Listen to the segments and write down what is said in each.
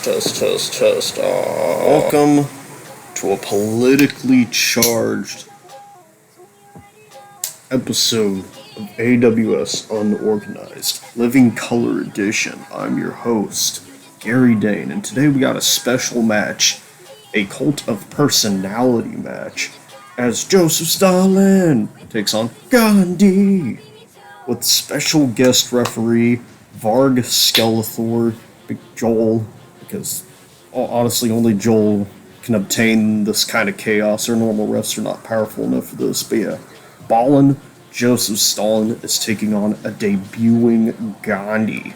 Test. Welcome to a politically charged episode of AWS Unorganized, Living Color Edition. I'm your host, Gary Dane, and today we got a special match, a cult of personality match, as Joseph Stalin takes on Gandhi, with special guest referee Vargskelethor, Big Joel, because honestly only Joel can obtain this kind of chaos. Our normal refs are not powerful enough for this. But yeah, Ballin Joseph Stalin is taking on a debuting Gandhi.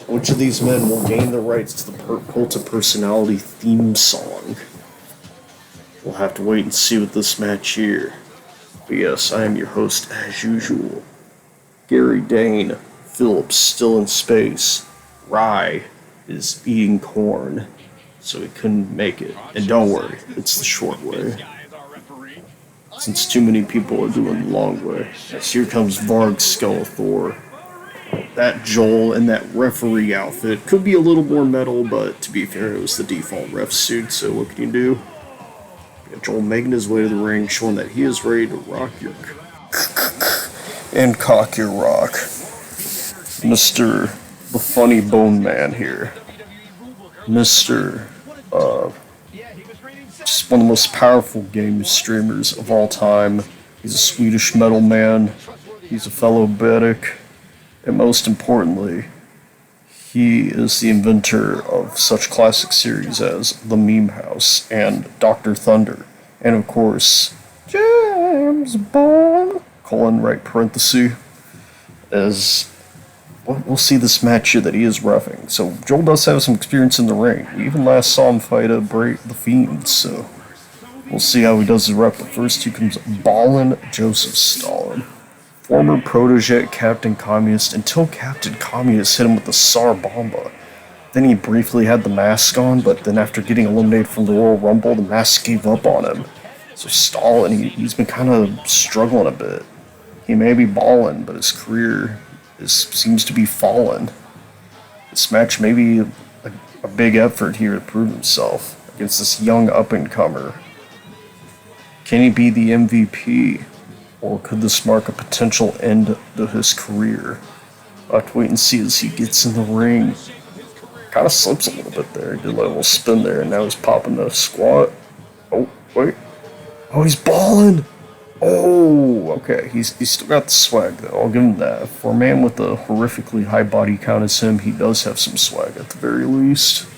Which of these men will gain the rights to the Cult of Personality theme song? We'll have to wait and see with this match here. But yes, I am your host as usual, Gary Dane. Phillips still in space. Rye is eating corn, so he couldn't make it. And don't worry, it's the short way, since too many people are doing the long way. As here comes Vargskelethor. That Joel in that referee outfit could be a little more metal, but to be fair, it was the default ref suit, so what can you do? Joel making his way to the ring, showing that he is ready to rock your and cock your rock. Mr. the Funny Bone Man here. Mr. Just one of the most powerful game streamers of all time. He's a Swedish metal man. He's a fellow Vedic. And most importantly, he is the inventor of such classic series as The Meme House and Dr. Thunder. And of course, James Bond, right parenthesis, as we'll see this match here that he is reffing. So Joel does have some experience in the ring. We even last saw him fight the Fiend, so we'll see how he does the rep. But first here comes Ballin Joseph Stalin, former protege at Captain Communist, until Captain Communist hit him with the Tsar Bomba. Then he briefly had the mask on, but then after getting eliminated from the Royal Rumble, the mask gave up on him. So Stalin, he's been kind of struggling a bit. He may be balling, but his career seems to be fallen. This match may be a big effort here to prove himself against this young up-and-comer. Can he be the MVP? Or could this mark a potential end to his career? I'll have to wait and see as he gets in the ring. Kind of slips a little bit there. He did a little spin there, and now he's popping the squat. Oh, wait. Oh, he's balling! Oh, okay. He's still got the swag, though. I'll give him that. For a man with a horrifically high body count as him, he does have some swag at the very least.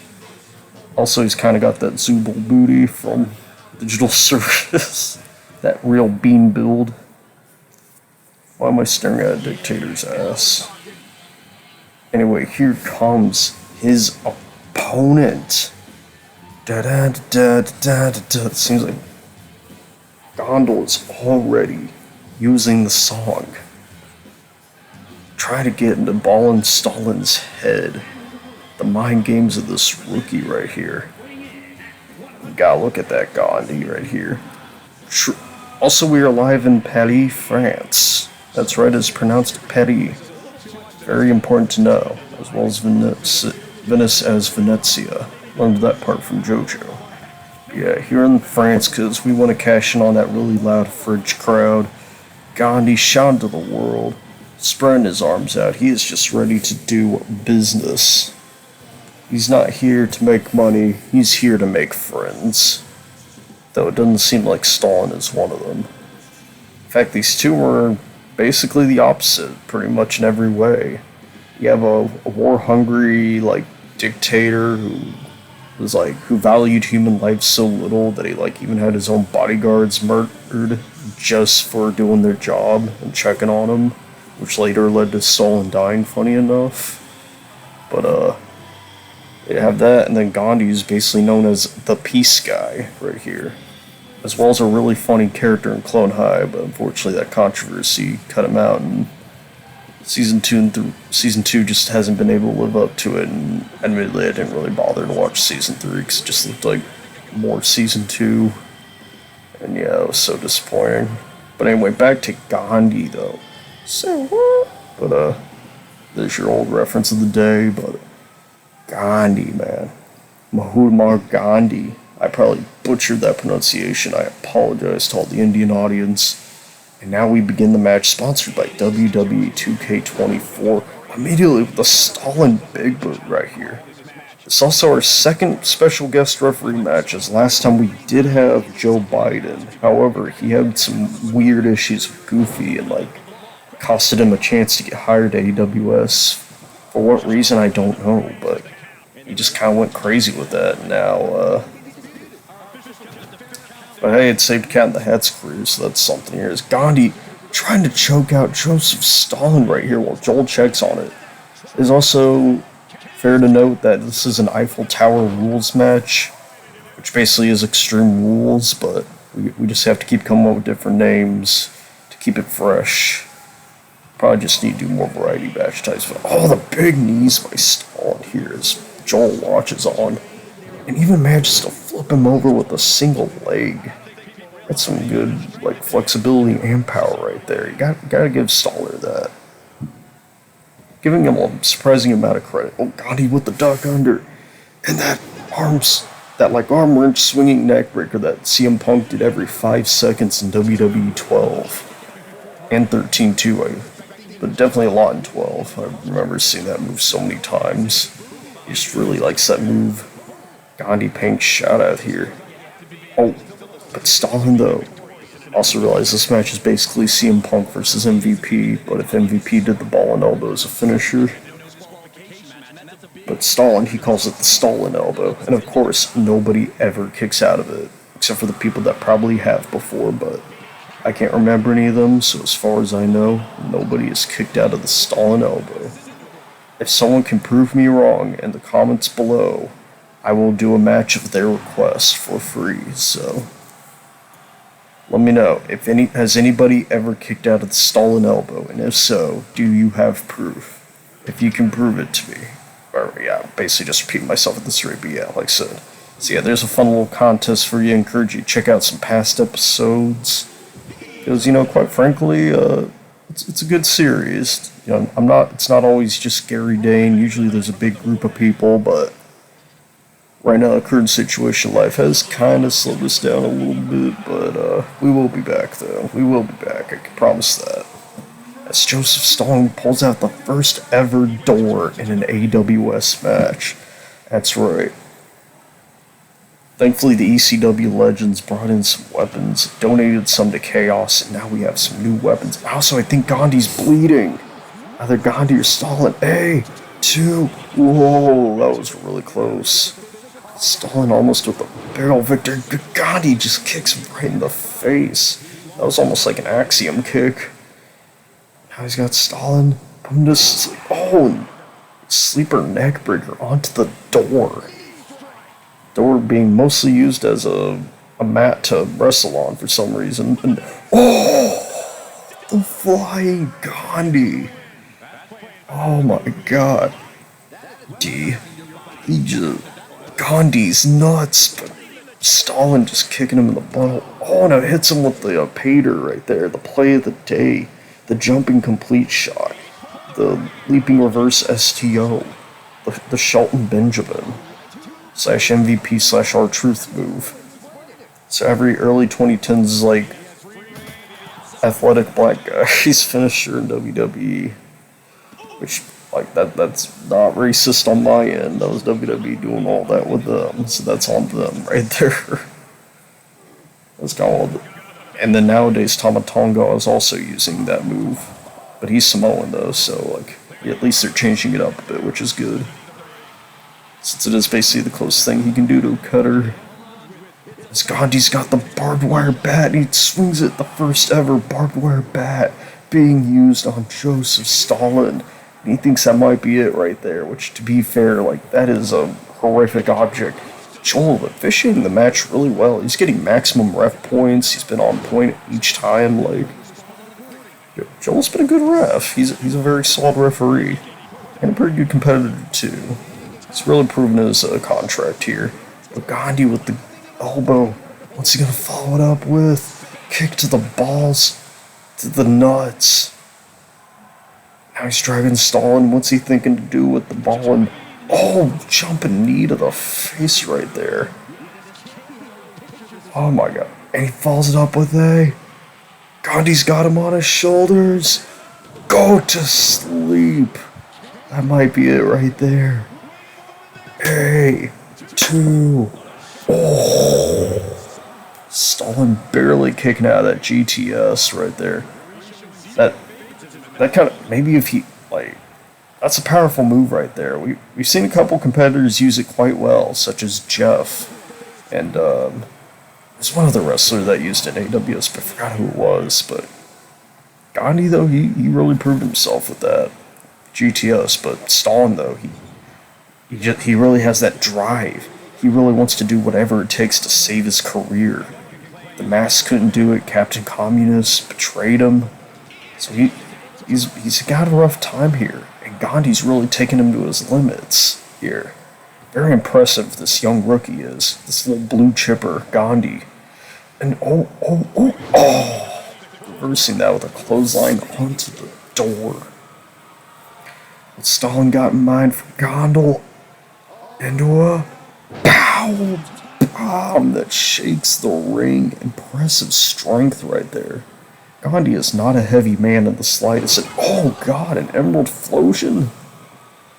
Also, he's kind of got that Zubul booty from Digital Circus. That real bean build. Why am I staring at a dictator's ass? Anyway, here comes his opponent. It seems like Gandhi is already using the song. Try to get into Ballin Stalin's head. The mind games of this rookie right here. You gotta look at that Gandhi right here. Also, we are live in Paris, France. That's right, it's pronounced Paris. Very important to know, as well as Venice as Venezia. Learned that part from JoJo. Yeah, here in France, because we want to cash in on that really loud French crowd. Gandhi shouting to the world, spreading his arms out. He is just ready to do business. He's not here to make money, he's here to make friends. Though it doesn't seem like Stalin is one of them. In fact, these two are basically the opposite, pretty much in every way. You have a war-hungry, dictator who valued human life so little that he, even had his own bodyguards murdered just for doing their job and checking on him, which later led to Stalin dying, funny enough. But, you have that, and then Gandhi is basically known as the peace guy right here, as well as a really funny character in Clone High, but unfortunately that controversy cut him out, and Season 2 just hasn't been able to live up to it, and admittedly I didn't really bother to watch Season 3 because it just looked like more Season 2, and yeah, it was so disappointing. But anyway, back to Gandhi though. So what? But there's your old reference of the day, but Gandhi, man. Mahatma Gandhi. I probably butchered that pronunciation. I apologize to all the Indian audience. And now we begin the match sponsored by WWE 2K24. Immediately with the Stalin Big Boot right here. It's also our second special guest referee match, as last time we did have Joe Biden. However, he had some weird issues with Goofy and costed him a chance to get hired to AWS. For what reason, I don't know, but he just kind of went crazy with that now. But hey, it saved Cat in the Hat's career, so that's something here. Is Gandhi trying to choke out Joseph Stalin right here while Joel checks on it. It's also fair to note that this is an Eiffel Tower rules match, which basically is Extreme Rules, but we just have to keep coming up with different names to keep it fresh. Probably just need to do more variety match types. But the big knees by Stalin here as Joel watches on, and even manages to flip him over with a single leg. That's some good flexibility and power right there. You gotta give Stalin that. Giving him a surprising amount of credit. Gandhi with the duck under, and that arm wrench swinging neck breaker that CM Punk did every 5 seconds in WWE 12 and 13 too. But definitely a lot in 12. I remember seeing that move so many times. He just really likes that move. Gandhi paying shout out here. But Stalin though. Also realize this match is basically CM Punk versus MVP, but if MVP did the ball and elbow as a finisher. But Stalin, he calls it the Stalin elbow. And of course, nobody ever kicks out of it. Except for the people that probably have before, but I can't remember any of them, so as far as I know, nobody is kicked out of the Stalin elbow. If someone can prove me wrong in the comments below, I will do a match of their request for free, so let me know. Has anybody ever kicked out of the Stalin elbow, and if so, do you have proof? If you can prove it to me. Or basically just repeating myself at this rate, but like I said. So there's a fun little contest for you. I encourage you to check out some past episodes. Because, quite frankly, it's a good series. It's not always just Gary Dane. Usually there's a big group of people, but right now, the current situation in life has kind of slowed us down a little bit, but we will be back, though. We will be back, I can promise that. As Joseph Stalin pulls out the first ever door in an AWS match. That's right. Thankfully, the ECW legends brought in some weapons, donated some to Chaos, and now we have some new weapons. Also, I think Gandhi's bleeding. Either Gandhi or Stalin. A2. Whoa, that was really close. Stalin almost with a barrel victory. Gandhi just kicks him right in the face. That was almost like an axiom kick. Now he's got Stalin. Put him to sleep. Sleeper neckbreaker onto the door. Door being mostly used as a mat to wrestle on for some reason. And the flying Gandhi. Oh my god. Gandhi's nuts, but Stalin just kicking him in the butt. And it hits him with the Pater right there, the play of the day, the jumping complete shot, the leaping reverse STO, the Shelton Benjamin, /MVP /R-Truth move. So every early 2010s, athletic black guy's finisher in WWE, which that's not racist on my end. That was WWE doing all that with them, so that's on them right there. That's called. And then nowadays Tama Tonga is also using that move, but he's Samoan though, so at least they're changing it up a bit, which is good, since it is basically the closest thing he can do to a cutter. Gandhi's got the barbed wire bat, and he swings it, the first ever barbed wire bat being used on Joseph Stalin. And he thinks that might be it right there, which, to be fair, that is a horrific object. Joel officiating the match really well. He's getting maximum ref points. He's been on point each time. Joel's been a good ref. He's a very solid referee. And a pretty good competitor, too. He's really proven his contract here. But Gandhi with the elbow. What's he going to follow it up with? Kick to the balls. To the nuts. Now he's driving Stalin. What's he thinking to do with the ball? And Oh, jumping knee to the face right there. Oh my god. And he follows it up with a... Gandhi's got him on his shoulders. Go to sleep. That might be it right there. A, 2. Oh. Stalin barely kicking out of that GTS right there. That kind of... Maybe if he... Like... That's a powerful move right there. We've seen a couple competitors use it quite well, such as Jeff. And, there's one other wrestler that used it in AWS, but I forgot who it was. But Gandhi, though, he really proved himself with that GTS. But Stalin, though, he really has that drive. He really wants to do whatever it takes to save his career. The Mask couldn't do it. Captain Communist betrayed him. So he's got a rough time here. And Gandhi's really taking him to his limits here. Very impressive, this young rookie is. This little blue chipper, Gandhi. And reversing that with a clothesline onto the door. What Stalin got in mind for Gandhi into a pow bomb that shakes the ring. Impressive strength right there. Gandhi is not a heavy man in the slightest. And, oh god, an emerald flosion?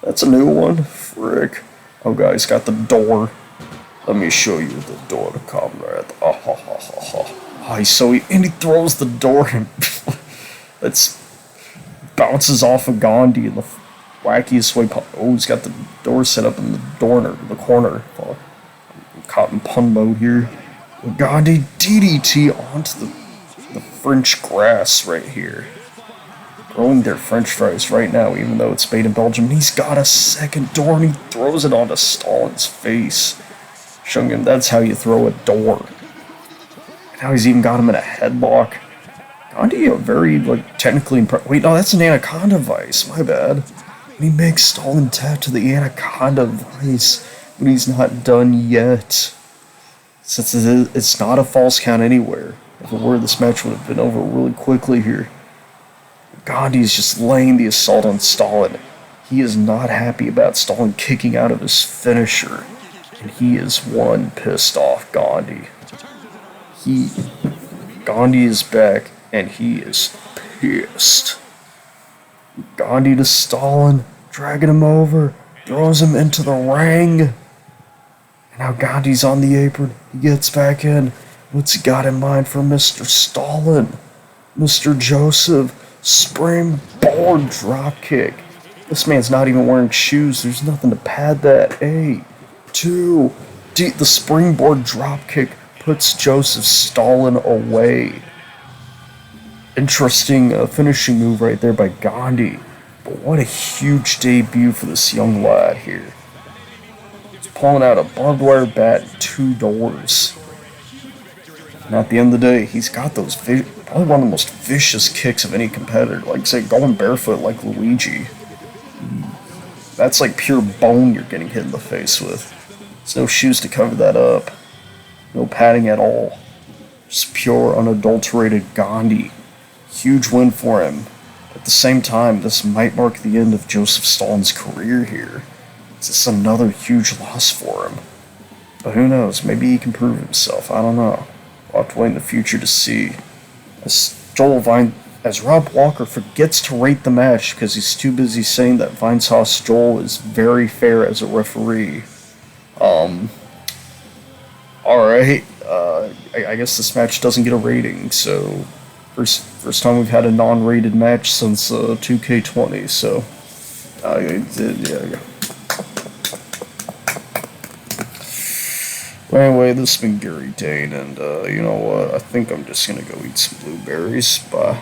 That's a new one. Frick. Oh god, he's got the door. Let me show you the door, comrade. And he throws the door and that's bounces off of Gandhi in the wackiest way. Oh, he's got the door set up in the corner. Caught in pun mode here. Gandhi DDT onto the French grass right here. Throwing their French fries right now, even though it's made in Belgium. And he's got a second door, and he throws it onto Stalin's face. Showing him that's how you throw a door. And now he's even got him in a headlock. Gandhi, a very, technically impressive... Wait, no, that's an Anaconda Vice. My bad. And he makes Stalin tap to the Anaconda Vice, but he's not done yet. Since it's not a false count anywhere. If it were, this match would have been over really quickly here. Gandhi is just laying the assault on Stalin. He is not happy about Stalin kicking out of his finisher. And he is one pissed off Gandhi. Gandhi is back, and he is pissed. Gandhi to Stalin, dragging him over, throws him into the ring. And now Gandhi's on the apron. He gets back in. What's he got in mind for Mr. Stalin? Mr. Joseph. Springboard dropkick. This man's not even wearing shoes. There's nothing to pad that. A, 2. The springboard dropkick puts Joseph Stalin away. Interesting finishing move right there by Gandhi. But what a huge debut for this young lad here. He's pulling out a barbed wire bat and 2 doors. And at the end of the day, he's got those probably one of the most vicious kicks of any competitor. Like, say, going barefoot like Luigi. That's like pure bone you're getting hit in the face with. There's no shoes to cover that up. No padding at all. Just pure, unadulterated Gandhi. Huge win for him. At the same time, this might mark the end of Joseph Stalin's career here. This is another huge loss for him. But who knows, maybe he can prove himself, I don't know. We'll have to wait in the future to see. As Rob Walker forgets to rate the match because he's too busy saying that Vinesauce Joel is very fair as a referee. Alright, I guess this match doesn't get a rating, so first time we've had a non-rated match since 2K20, so yeah. Anyway, this has been Gary Dane, and you know what, I think I'm just gonna go eat some blueberries. Bye.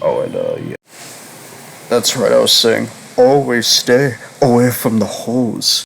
Oh, and yeah. That's right, I was saying, always stay away from the hose.